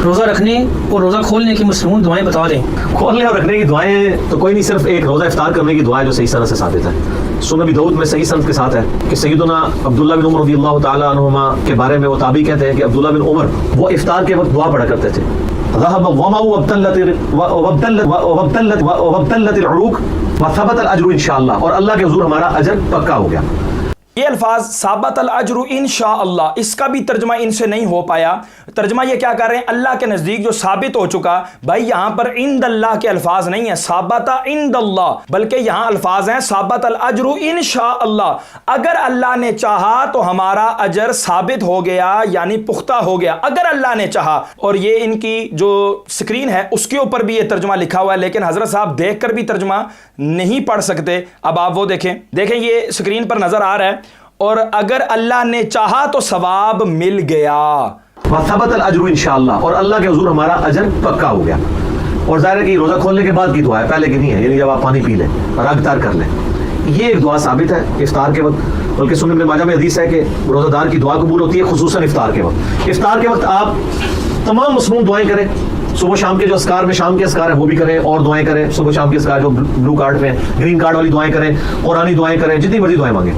روزہ رکھنے اور روزہ کھولنے کی مصنون دعائیں بتا دیں۔ کھولنے اور رکھنے کی دعائیں تو کوئی نہیں، صرف ایک روزہ افطار کرنے کی دعا ہے جو صحیح سند سے ثابت ہے۔ سنن ابی داؤد میں صحیح سند کے ساتھ ہے کہ سیدنا عبداللہ بن عمر رضی اللہ تعالیٰ عنہما کے بارے میں وہ تابعی کہتے ہیں کہ عبداللہ بن عمر وہ افطار کے وقت دعا پڑھا کرتے تھے، ذهب الظمأ وابتلت العروق وثبت الاجر انشاءاللہ، اور اللہ کے حضور ہمارا اجر پکا ہو گیا۔ یہ الفاظ ثابت الاجر انشاءاللہ، اس کا بھی ترجمہ ان سے نہیں ہو پایا۔ ترجمہ یہ کیا کر رہے ہیں؟ اللہ کے نزدیک جو ثابت ہو چکا، بھائی یہاں پر عند اللہ کے الفاظ نہیں ہیں، ثابت عند اللہ، بلکہ یہاں الفاظ ہیں ثابت الاجر انشاءاللہ، اگر اللہ نے چاہا تو ہمارا اجر ثابت ہو گیا، یعنی پختہ ہو گیا اگر اللہ نے چاہا۔ اور یہ ان کی جو سکرین ہے اس کے اوپر بھی یہ ترجمہ لکھا ہوا ہے، لیکن حضرت صاحب دیکھ کر بھی ترجمہ نہیں پڑھ سکتے۔ اب آپ وہ دیکھیں یہ سکرین پر نظر آ رہا ہے، اور اگر اللہ نے چاہا تو ثواب مل گیا، وثبت الاجر انشاءاللہ، اور اللہ کے حضور ہمارا اجر پکا ہو گیا۔ اور ظاہر ہے کہ روزہ کھولنے کے بعد کی دعا ہے، پہلے کی نہیں ہے، یعنی جب آپ پانی پی لیں اور افطار کر لیں، یہ ایک دعا ثابت ہے افطار کے وقت۔ بلکہ سنن ابن ماجہ میں حدیث ہے کہ روزہ دار کی دعا قبول ہوتی ہے خصوصاً افطار کے وقت۔ افطار کے وقت آپ تمام مصنون دعائیں کریں، صبح شام کے جو اذکار میں شام کے اذکار ہیں وہ بھی کریں، اور دعائیں کریں صبح شام کے اذکار جو بلو کارڈ پہ ہیں، گرین کارڈ والی دعائیں کریں، قرآنی دعائیں کریں، جتنی مرضی دعائیں مانگیں۔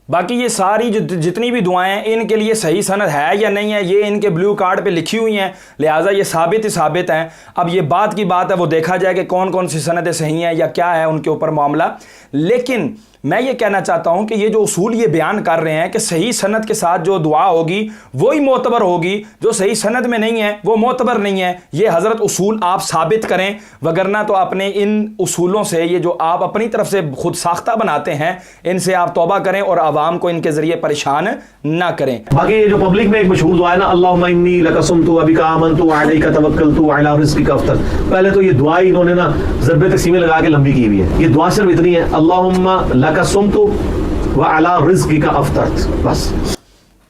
باقی یہ ساری جتنی بھی دعائیں ان کے لیے صحیح سند ہے یا نہیں ہے، یہ ان کے بلیو کارڈ پہ لکھی ہوئی ہیں، لہٰذا یہ ثابت ہی ثابت ہیں۔ اب یہ بات کی بات ہے، وہ دیکھا جائے کہ کون کون سی سندیں صحیح ہیں یا کیا ہے ان کے اوپر معاملہ۔ لیکن میں یہ کہنا چاہتا ہوں کہ یہ جو اصول یہ بیان کر رہے ہیں کہ صحیح سند کے ساتھ جو دعا ہوگی وہی معتبر ہوگی، جو صحیح سند میں نہیں ہے وہ معتبر نہیں ہے، یہ حضرت اصول آپ ثابت کریں، وگرنہ تو اپنے ان اصولوں سے، یہ جو آپ اپنی طرف سے خود ساختہ بناتے ہیں، ان سے آپ توبہ کریں اور عوام کو ان کے ذریعے پریشان نہ کریں۔ باقی یہ جو پبلک میں ایک مشہور دعا ہے نا، اللہم انی لک صمت وبک آمنت وعلیک توکلت وعلی رزقک افطرت، پہلے تو یہ دعا انہوں نے نا ضرب تقسیمیں لگا کے لمبی کی ہوئی ہے، یہ دعا صرف اتنی ہے، اللہم لک صمت وعلی رزقک افطرت، بس۔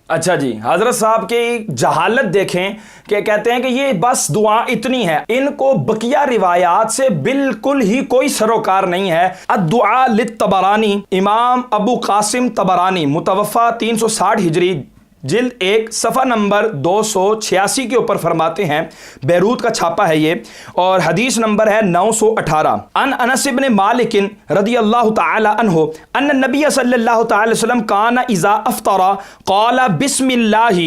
اچھا جی، حضرت صاحب کی جہالت دیکھیں کہ کہتے ہیں کہ یہ بس دعا اتنی ہے، ان کو بقیہ روایات سے بالکل ہی کوئی سروکار نہیں ہے۔ الدعاء للطبرانی، امام ابو قاسم طبرانی، متوفہ 360 ہجری، جلد 1 صفحہ نمبر 286 کے اوپر فرماتے ہیں، بیروت کا چھاپا ہے یہ، اور حدیث نمبر ہے 918۔ ان انس بن مالک رضی اللہ تعالی عنہ ان النبی صلی اللہ تعالی وسلم کان اذا افطر قال بسم اللہ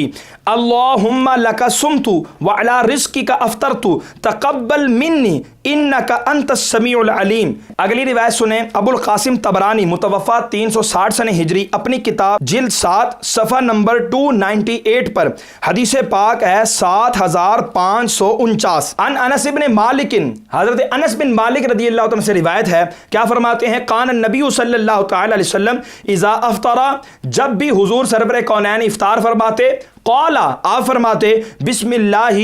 اللہم لک صمت وعلی رزقک افطرت تقبل منی انک انت السمیع العلیم۔ اگلی روایت سنیں، ابو القاسم طبرانی، متوفہ 360 سنہ ہجری، اپنی کتاب جلد 7 صفحہ نمبر 298 پر حدیث پاک ہے 7549۔ ان انس بن مالک، حضرت انس بن مالک رضی اللہ عنہ سے روایت ہے، کیا فرماتے ہیں؟ کان النبی صلی اللہ تعالی علیہ وسلم اذا افطر، جب بھی حضور سرور کونین افطار فرماتے، قال، آپ فرماتے بسم اللہ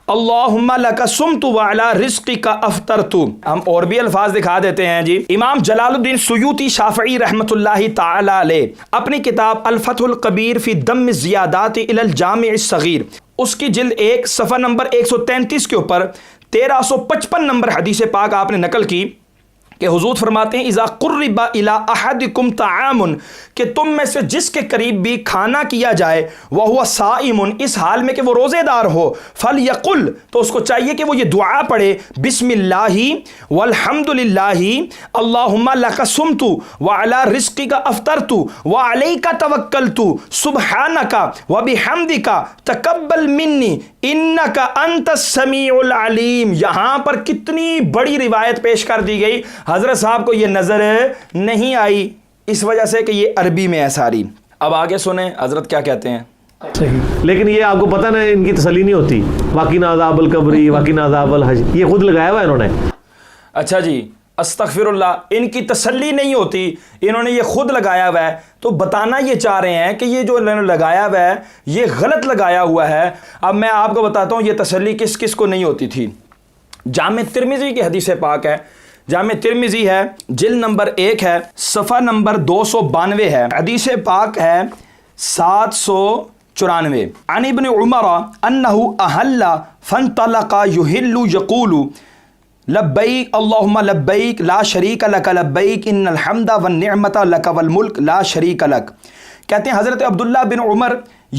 اللہم لک صمت وعلی رزقک افطرت۔ ہم اور بھی الفاظ دکھا دیتے ہیں جی۔ امام جلال الدین سیوطی شافعی رحمۃ اللہ تعالی علیہ، اپنی کتاب الفتح القبیر فی ضم الزیادات الی الجامع الصغیر، اس کی جلد 1 صفحہ نمبر 133 کے اوپر 1355 نمبر حدیث پاک آپ نے نقل کی کہ حضور فرماتے ہیں اذا قرب الی احدکم طعام، کہ تم میں سے جس کے قریب بھی کھانا کیا جائے وہو صائم، اس حال میں کہ وہ روزے دار ہو، فلیقل، تو اس کو چاہیے کہ وہ یہ دعا پڑھے، بسم اللہ والحمد للہ اللہم لک صمت وعلی رزقک افطرت وعلیک توکلت سبحانک وبحمدک تقبل منی انک انت السمیع العلیم۔ یہاں پر کتنی بڑی روایت پیش کر دی گئی، حضرت صاحب کو یہ نظر نہیں آئی اس وجہ سے کہ یہ عربی میں ہے ساری۔ اب آگے سنیں حضرت کیا کہتے ہیں۔ صحیح، لیکن یہ آپ کو پتہ نا ان کی تسلی نہیں ہوتی، وقنا عذاب القبر وقنا عذاب الحج، یہ خود لگایا ہوا ہے انہوں نے۔ اچھا جی، استغفر اللہ، ان کی تسلی نہیں ہوتی، انہوں نے یہ خود لگایا ہوا ہے، تو بتانا یہ چاہ رہے ہیں کہ یہ جو انہوں نے لگایا ہوا ہے یہ غلط لگایا ہوا ہے۔ اب میں آپ کو بتاتا ہوں یہ تسلی کس کس کو نہیں ہوتی تھی۔ جامع ترمذی کی حدیث پاک ہے، جامع ترمذی ہے، جلد نمبر 1 ہے، صفحہ نمبر 292 ہے، حدیث پاک ہے 794۔ عن ابن عمر انہ احل فانطلق یحل یقول لبیک اللہم لبیک لا شریک لک لبیک ان الحمد والنعمت لک والملک لا شریک لک۔ کہتے ہیں حضرت عبداللہ بن عمر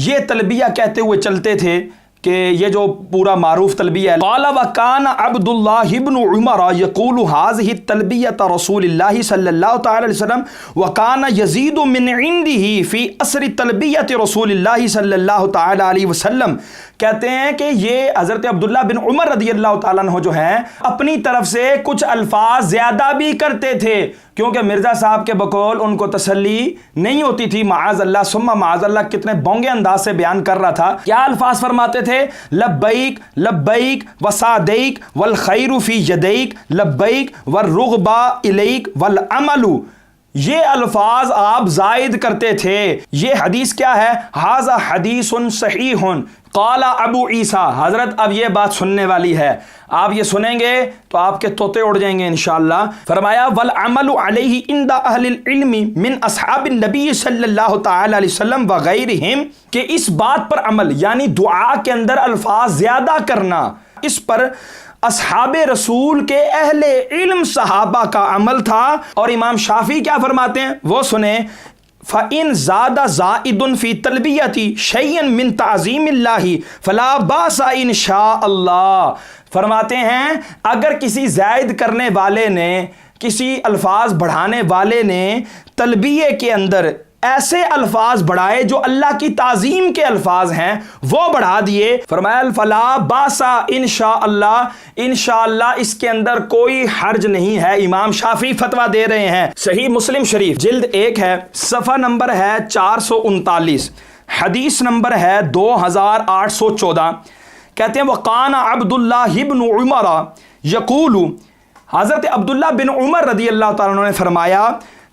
یہ تلبیہ کہتے ہوئے چلتے تھے کہ یہ جو پورا معروف تلبیہ ہے، قال وکان عبداللہ ابن عمر یقول هذه التلبیۃ رسول اللہ صلی اللہ تعالی علیہ وسلم وکان یزید من عنده فی اثر تلبیۃ رسول اللہ صلی اللہ تعالی علیہ وسلم. کہتے ہیں کہ یہ حضرت عبداللہ بن عمر رضی اللہ تعالیٰ عنہ جو ہیں اپنی طرف سے کچھ الفاظ زیادہ بھی کرتے تھے، کیونکہ مرزا صاحب کے بقول ان کو تسلی نہیں ہوتی تھی. معاذ اللہ ثم معاذ اللہ کتنے بونگے انداز سے بیان کر رہا تھا. کیا الفاظ فرماتے تھے؟ لبیک لبیک وسعدیک والخیر فی یدیک لبیک والرغبہ الیک والعمل. یہ الفاظ آپ زائد کرتے تھے. یہ حدیث کیا ہے؟ ھذا حدیث صحیح قال ابو عیسیٰ. حضرت اب یہ بات سننے والی ہے، آپ یہ سنیں گے تو آپ کے طوطے اڑ جائیں گے انشاءاللہ. فرمایا والعمل علیہ عند اہل العلم من اصحاب النبی صلی اللہ تعالی علیہ وسلم وغیرہم، کہ اس بات پر عمل یعنی دعا کے اندر الفاظ زیادہ کرنا، اس پر اصحاب رسول کے اہل علم صحابہ کا عمل تھا. اور امام شافعی کیا فرماتے ہیں وہ سنیں، فَإِن زَادَ زَائِدٌ فِي تَلْبِيَةِ شَيْئًا مِّن تَعْظِيمِ اللَّهِ فَلَا بَأْسَ إِن شَاءَ اللَّهُ. فرماتے ہیں اگر کسی زائد کرنے والے نے، کسی الفاظ بڑھانے والے نے تلبیہ کے اندر ایسے الفاظ بڑھائے جو اللہ کی تعظیم کے الفاظ ہیں وہ بڑھا دیے، فرمایا فلا باسا انشاءاللہ، انشاءاللہ اس کے اندر کوئی حرج نہیں ہے. امام شافعی فتویٰ دے رہے ہیں. صحیح مسلم شریف جلد 1 ہے، صفحہ نمبر ہے 439، حدیث نمبر ہے 2814. کہتے ہیں وقان عبداللہ ابن عمر یقول، حضرت عبداللہ بن عمر رضی اللہ تعالیٰ عنہ نے فرمایا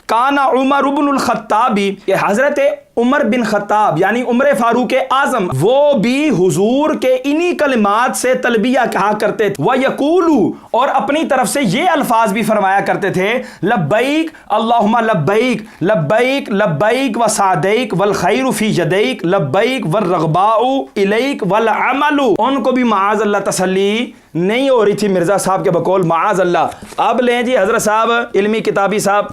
کانا عمر بن الخطابی، کہ حضرت عمر بن خطاب یعنی عمر فاروق اعظم وہ بھی حضور کے انہی کلمات سے تلبیہ کہا کرتے تھے. وَيَقُولُ، اور اپنی طرف سے یہ الفاظ بھی فرمایا کرتے تھے، لبیک اللہم لبیک لبیک لبیک وسعدیک والخیر فی یدیک لبیک والرغباء الیک والعمل. ان کو بھی معاذ اللہ تسلی نہیں ہو رہی تھی مرزا صاحب کے بقول، معاذ اللہ. اب لیں جی حضرت صاحب علمی کتابی صاحب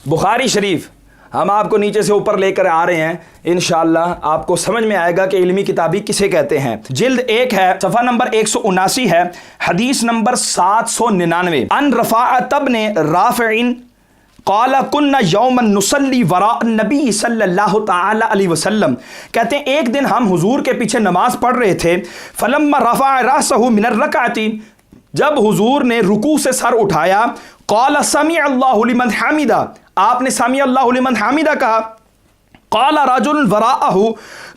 بخاری شریف، ہم آپ کو نیچے سے اوپر لے کر آ رہے ہیں، انشاءاللہ آپ کو سمجھ میں آئے گا کہ علمی کتابی کسے کہتے ہیں. جلد 1 ہے، صفحہ نمبر 179 ہے، حدیث نمبر 799. ان رفاعۃ بن رافع قال كنا یوما نصلی وراء النبی صلی اللہ تعالی علیہ وسلم. کہتے ہیں ایک دن ہم حضور کے پیچھے نماز پڑھ رہے تھے، فلما رفع راسہ من الرکعۃ، جب حضور نے رکوع سے سر اٹھایا، قال سمع اللہ لمن حمدہ، آپ نے سمع اللہ لمن حمدہ کہا. قال رجل وراءہ،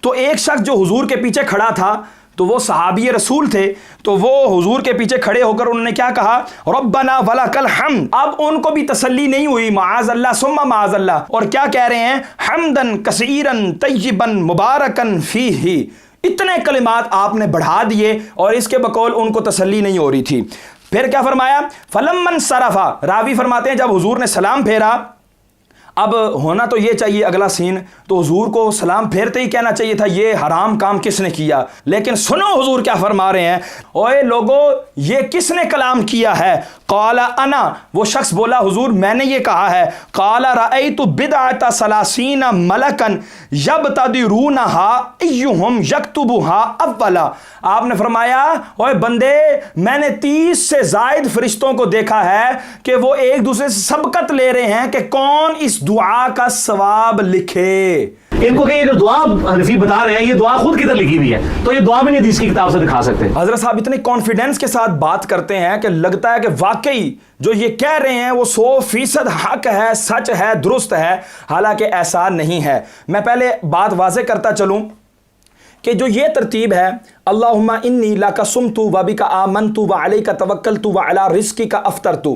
تو ایک شخص جو حضور کے پیچھے کھڑا تھا تو وہ صحابی رسول تھے، تو وہ حضور کے پیچھے کھڑے ہو کر انہوں نے کیا کہا؟ ربنا ولک الحمد. اب ان کو بھی تسلی نہیں ہوئی، معاذ اللہ ثم معاذ اللہ، اور کیا کہہ رہے ہیں؟ حمدن کثیرن طیبن مبارکن فیہ. اتنے کلمات آپ نے بڑھا دیے اور اس کے بقول ان کو تسلی نہیں ہو رہی تھی. پھر کیا فرمایا؟ فلما انصرف، راوی فرماتے ہیں جب حضور نے سلام پھیرا، اب ہونا تو یہ چاہیے اگلا سین تو حضور کو سلام پھیرتے ہی کہنا چاہیے تھا یہ حرام کام کس نے کیا، لیکن سنو حضور کیا فرما رہے ہیں، اوے لوگو یہ کس نے کلام کیا ہے؟ قال انا، وہ شخص بولا حضور میں نے یہ کہا ہے. قال رأیت بدعۃ ثلاثین ملکا یبتدرونها ایہم یکتبها اولا. آپ نے فرمایا اوے بندے میں نے 30 سے زائد فرشتوں کو دیکھا ہے کہ وہ ایک دوسرے سے سبقت لے رہے ہیں کہ کون اس دعا کا ثواب لکھے. ان کو کہ یہ جو دعا حنفی بتا رہے ہیں یہ دعا خود کدھر لکھی ہوئی ہے، تو یہ دعا بھی نہیں حدیث کی کتاب سے دکھا سکتے. حضرت صاحب اتنے کانفیڈنس کے ساتھ بات کرتے ہیں کہ لگتا ہے کہ واقعی جو یہ کہہ رہے ہیں وہ 100% حق ہے، سچ ہے، درست ہے، حالانکہ ایسا نہیں ہے. میں پہلے بات واضح کرتا چلوں کہ جو یہ ترتیب ہے، اللہم انی لک صمت وبک آمنت وعلیک توکلت وعلی رزقک افطرت،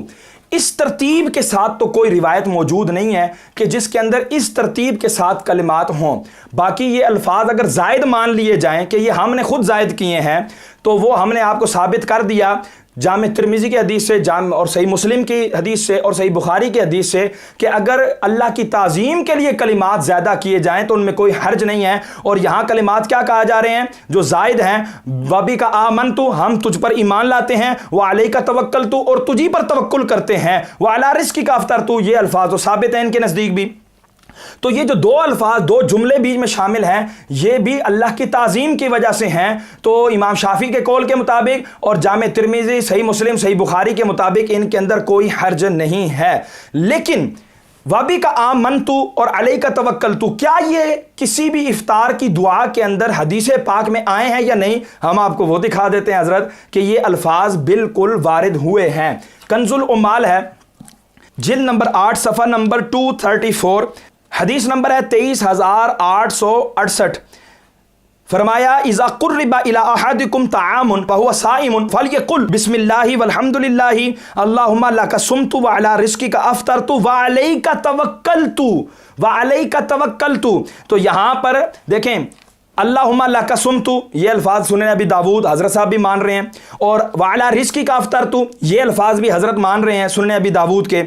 اس ترتیب کے ساتھ تو کوئی روایت موجود نہیں ہے کہ جس کے اندر اس ترتیب کے ساتھ کلمات ہوں. باقی یہ الفاظ اگر زائد مان لیے جائیں کہ یہ ہم نے خود زائد کیے ہیں تو وہ ہم نے آپ کو ثابت کر دیا جامع ترمذی کی حدیث سے، اور صحیح مسلم کی حدیث سے، اور صحیح بخاری کی حدیث سے کہ اگر اللہ کی تعظیم کے لیے کلمات زیادہ کیے جائیں تو ان میں کوئی حرج نہیں ہے. اور یہاں کلمات کیا کہا جا رہے ہیں جو زائد ہیں؟ وَبِكَ آمَنْتُ، ہم تجھ پر ایمان لاتے ہیں، وَعَلَيْكَ تَوَكَّلْتُ، اور تجھی پر توکل کرتے ہیں، وَعَلَىٰ رِزْقِكَ أَفْطَرْتُ، یہ الفاظ تو ثابت ہیں ان کے نزدیک بھی. تو یہ جو دو الفاظ دو جملے بیچ میں شامل ہیں یہ بھی اللہ کی تعظیم کی وجہ سے ہیں. تو امام شافعی کے قول کے مطابق اور جامع ترمذی صحیح مسلم صحیح بخاری کے مطابق ان کے اندر کوئی حرج نہیں ہے. لیکن وابی کا آمنتو اور علیہ کا توکلتو کیا یہ کسی بھی افطار کی دعا کے اندر حدیث پاک میں آئے ہیں یا نہیں؟ ہم آپ کو وہ دکھا دیتے ہیں حضرت کہ یہ الفاظ بالکل وارد ہوئے ہیں. کنز العمال ہے جلد نمبر 8 صفحہ نمبر 234 حدیث نمبر ہے 23868. فرمایا اذا قرب الى احدكم طعام فهو صائم فليقل بسم الله والحمد لله اللهم لك صمت وعلى رزقك افطرت وعليك توكلت. تو یہاں پر دیکھیں اللہم لک صمت یہ الفاظ سنن ابی داود حضرت صاحب بھی مان رہے ہیں اور وعلی رزقک افطرت یہ الفاظ بھی حضرت مان رہے ہیں سنن ابی داود کے.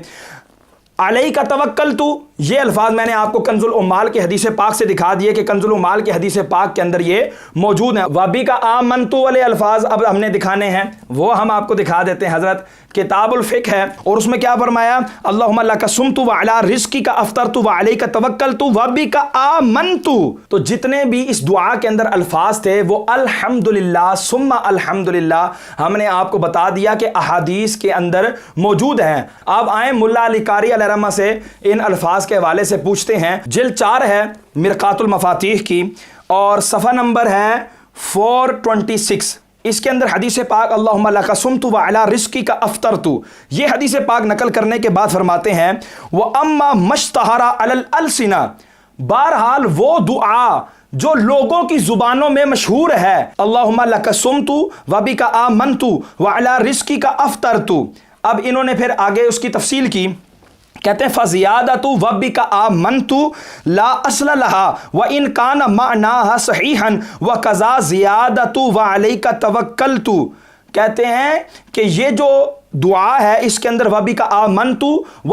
علیک توکلت یہ الفاظ میں نے آپ کو کنز العمال کے حدیث پاک سے دکھا دیے کہ کنز العمال کے حدیث پاک کے اندر یہ موجود ہیں. وابی کا آمنتو والے الفاظ اب ہم نے دکھانے ہیں وہ ہم آپ کو دکھا دیتے ہیں. حضرت کتاب الفقہ ہے اور اس میں کیا فرمایا اللہم لک صمت وعلی رزقک افطرت وعلیک توکلت وابی کا آمنتو. تو جتنے بھی اس دعا کے اندر الفاظ تھے وہ الحمدللہ ثم الحمدللہ ہم نے آپ کو بتا دیا کہ احادیث کے اندر موجود ہیں. آپ آئیں ملا علی قاری علیہ رحمہ سے ان الفاظ کے حوالے سے پوچھتے ہیں. جلد 4 ہے مرقات المفاتیح کی اور صفحہ نمبر ہے 426. اس کے اندر حدیث پاک اللہم لک صمت وعلی رزقک افطرت یہ حدیث پاک نقل کرنے کے بعد فرماتے ہیں وَأَمَّا مَشْتَهَرَ عَلَى الْأَلْسِنَةِ بہرحال وہ دعا جو لوگوں کی زبانوں میں مشہور ہے اللہم لک صمت وبک آمنت وعلی رزقک افطرت. اب انہوں نے پھر آگے اس کی تفصیل کی. کہتے ہیں فزیادت وبک آمنت لا اصل لها وان کان معناها صحیحا وکذا زیادت وعلیک توکلت. کہتے ہیں کہ یہ جو دعا ہے اس کے اندر وبک آمنت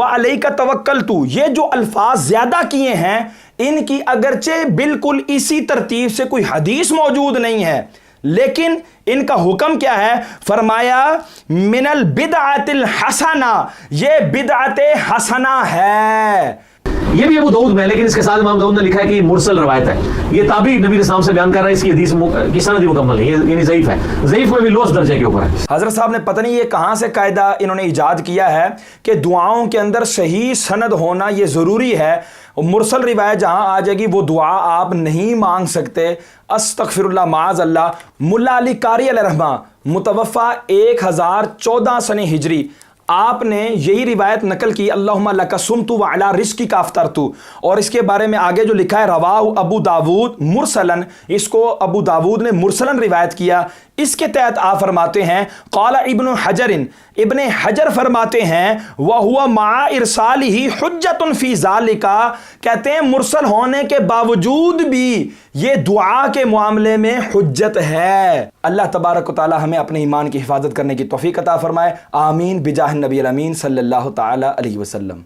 وعلیک توکلت یہ جو الفاظ زیادہ کیے ہیں ان کی اگرچہ بالکل اسی ترتیب سے کوئی حدیث موجود نہیں ہے لیکن ان کا حکم کیا ہے؟ فرمایا من البدعۃ الحسنہ یہ بدعت حسنہ ہے. یہ بھی ابو داؤد میں لیکن اس کے ساتھ امام داؤد نے لکھا ہے کہ یہ مرسل روایت ہے. یہ تابعی نبی علیہ السلام سے بیان کر رہا ہے. اس کی حدیث کی سند مکمل ہے یعنی ضعیف ہے. ضعیف میں بھی لوس درجے کے اوپر ہے. حضرت صاحب نے پتہ نہیں یہ کہاں سے قاعدہ انہوں نے ایجاد کیا ہے کہ دعاؤں کے اندر صحیح سند ہونا یہ ضروری ہے. مرسل روایت جہاں آ جائے گی وہ دعا آپ نہیں مانگ سکتے. استغفر اللہ معاذ اللہ. ملا علی قاری علیہ رحمہ متوفہ 1014 سن ہجری آپ نے یہی روایت نقل کی اللہم لک صمت وعلی رزقک افطرت اور اس کے بارے میں آگے جو لکھا ہے رواہ ابو داود مرسلن اس کو ابو داود نے مرسلن روایت کیا. اس کے تحت آپ فرماتے ہیں قال ابن حجر فرماتے ہیں وَهُوَ مَعَ إِرْسَالِهِ حُجَّةٌ فِي ذَلِكَ کہتے ہیں مرسل ہونے کے باوجود بھی یہ دعا کے معاملے میں حجت ہے. اللہ تبارک و تعالی ہمیں اپنے ایمان کی حفاظت کرنے کی توفیق عطا فرمائے. آمین بجاہ النبی الامین صلی اللہ تعالی علیہ وسلم.